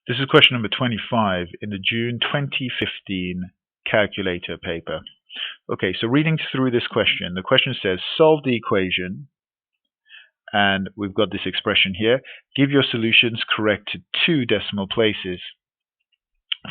This is question number 25 in the June 2015 calculator paper. Okay, so reading through this question, the question says solve the equation, and we've got this expression here. Give your solutions correct to 2 decimal places.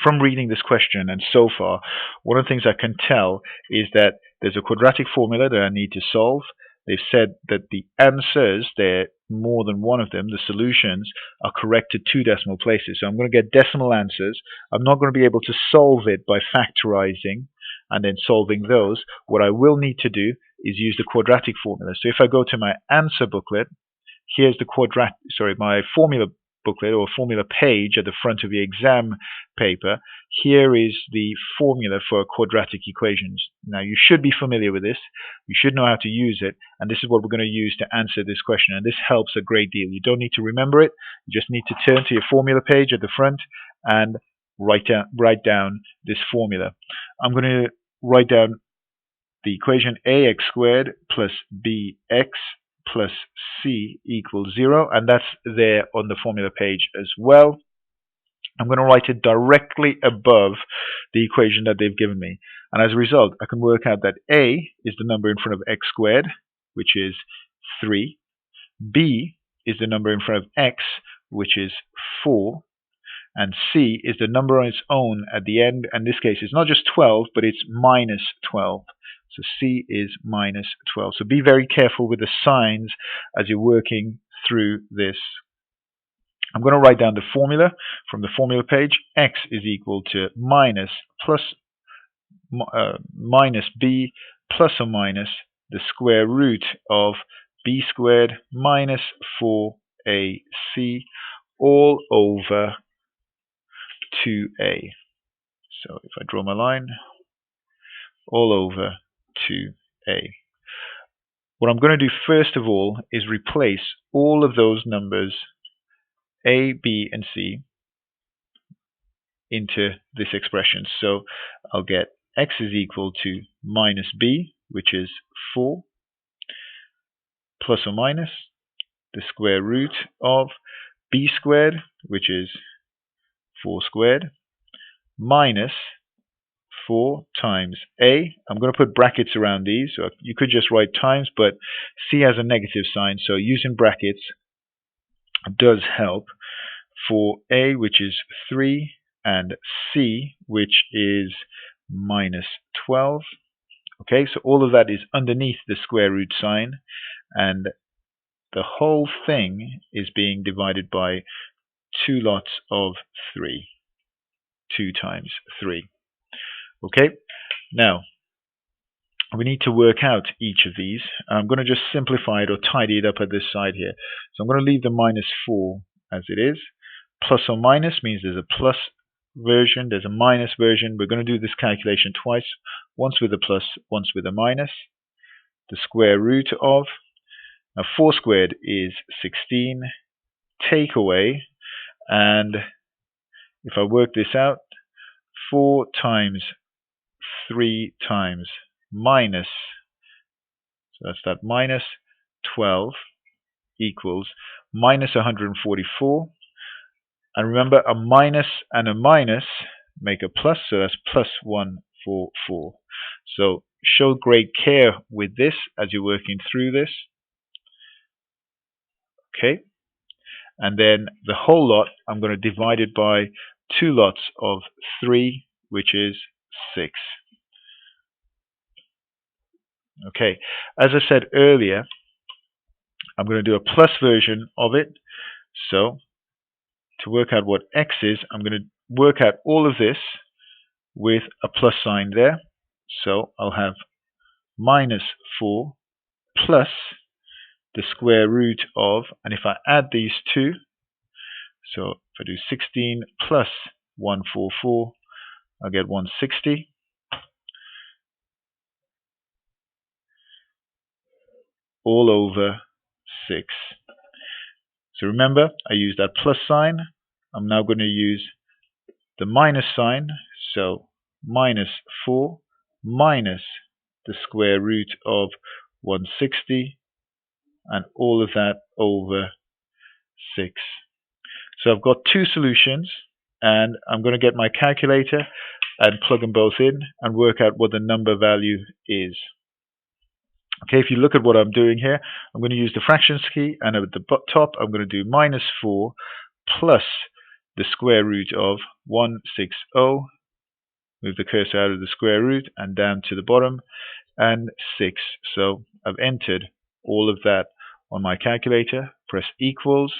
From reading this question and so far, one of the things I can tell is that there's a quadratic formula that I need to solve. They've said that the answers, there are more than one of them, the solutions are correct to 2 decimal places. So I'm going to get decimal answers. I'm not going to be able to solve it by factorizing and then solving those. What I will need to do is use the quadratic formula. So if I go to my answer booklet, here's the my formula booklet or formula page at the front of the exam paper. Here is the formula for quadratic equations. Now you should be familiar with this. You should know how to use it, and this is what we're going to use to answer this question, and this helps a great deal. You don't need to remember it. You just need to turn to your formula page at the front and write down this formula. I'm going to write down the equation ax squared plus bx plus c equals 0, and that's there on the formula page as well. I'm going to write it directly above the equation that they've given me, and as a result I can work out that a is the number in front of x squared, which is 3, b is the number in front of x, which is 4, and c is the number on its own at the end. In this case it's not just 12, but it's minus 12. So C is minus 12. So be very careful with the signs as you're working through this. I'm going to write down the formula from the formula page. X is equal to minus b plus or minus the square root of b squared minus 4ac all over 2a. So if I draw my line, all over 2a. What I'm going to do first of all is replace all of those numbers a, b, and c into this expression. So I'll get x is equal to minus b, which is 4, plus or minus the square root of b squared, which is 4 squared, minus 4 times a. I'm going to put brackets around these. So you could just write times, but c has a negative sign, so using brackets does help. For a, which is 3, and c, which is minus 12. Okay, so all of that is underneath the square root sign, and the whole thing is being divided by 2 lots of 3. 2 times 3. Okay, now we need to work out each of these. I'm going to just simplify it or tidy it up at this side here. So I'm going to leave the minus 4 as it is. Plus or minus means there's a plus version, there's a minus version. We're going to do this calculation twice, once with a plus, once with a minus. The square root of, now 4 squared is 16, take away, and if I work this out, 4 times 3 times minus, so that's that minus 12 equals minus 144. And remember, a minus and a minus make a plus, so that's plus 144. So show great care with this as you're working through this. Okay, and then the whole lot, I'm going to divide it by 2 lots of 3, which is 6. Okay, as I said earlier, I'm going to do a plus version of it. So to work out what x is, I'm going to work out all of this with a plus sign there. So I'll have minus 4 plus the square root of, and if I add these two, so if I do 16 plus 144, I'll get 160. All over 6. So remember, I used that plus sign. I'm now going to use the minus sign. So minus 4 minus the square root of 160, and all of that over 6. So I've got 2 solutions. and I'm going to get my calculator and plug them both in and work out what the number value is. Okay, if you look at what I'm doing here, I'm going to use the fractions key, and at the top I'm going to do -4 plus the square root of 160. Move the cursor out of the square root and down to the bottom, and 6. So I've entered all of that on my calculator, press equals,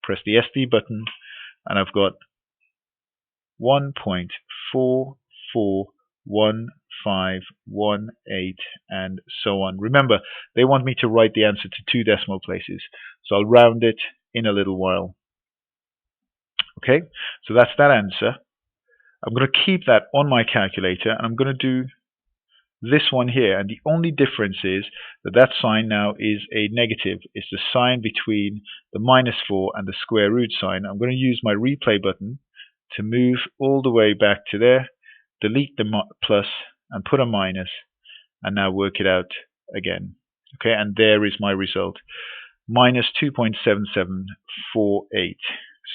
press the SD button, and I've got 1.441518 and so on. Remember, they want me to write the answer to 2 decimal places, so I'll round it in a little while. Okay, so that's that answer. I'm going to keep that on my calculator, and I'm going to do this one here, and the only difference is that that sign now is a negative. It's the sign between the -4 and the square root sign. I'm going to use my replay button to move all the way back to there, delete the plus and put a minus, and now work it out again. Okay, and there is my result, -2.7748.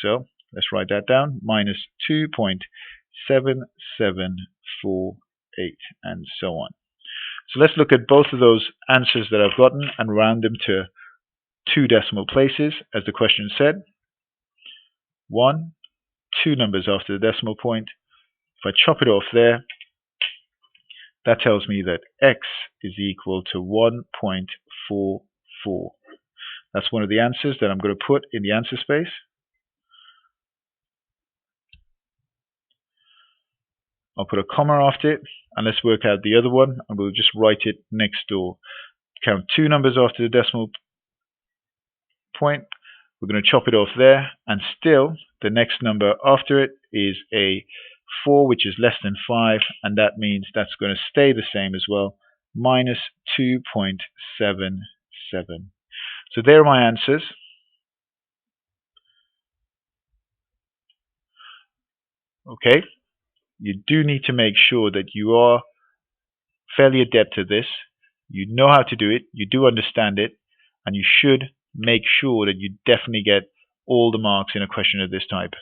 So let's write that down, -2.7748, and so on. So let's look at both of those answers that I've gotten and round them to 2 decimal places, as the question said. 2 numbers after the decimal point. If I chop it off there, that tells me that x is equal to 1.44. That's one of the answers that I'm going to put in the answer space. I'll put a comma after it, and let's work out the other one, and we'll just write it next door. Count 2 numbers after the decimal point. We're going to chop it off there, and still the next number after it is a 4, which is less than 5, and that means that's going to stay the same as well, -2.77. So there are my answers. Okay, you do need to make sure that you are fairly adept at this. You know how to do it, you do understand it, and you should make sure that you definitely get all the marks in a question of this type.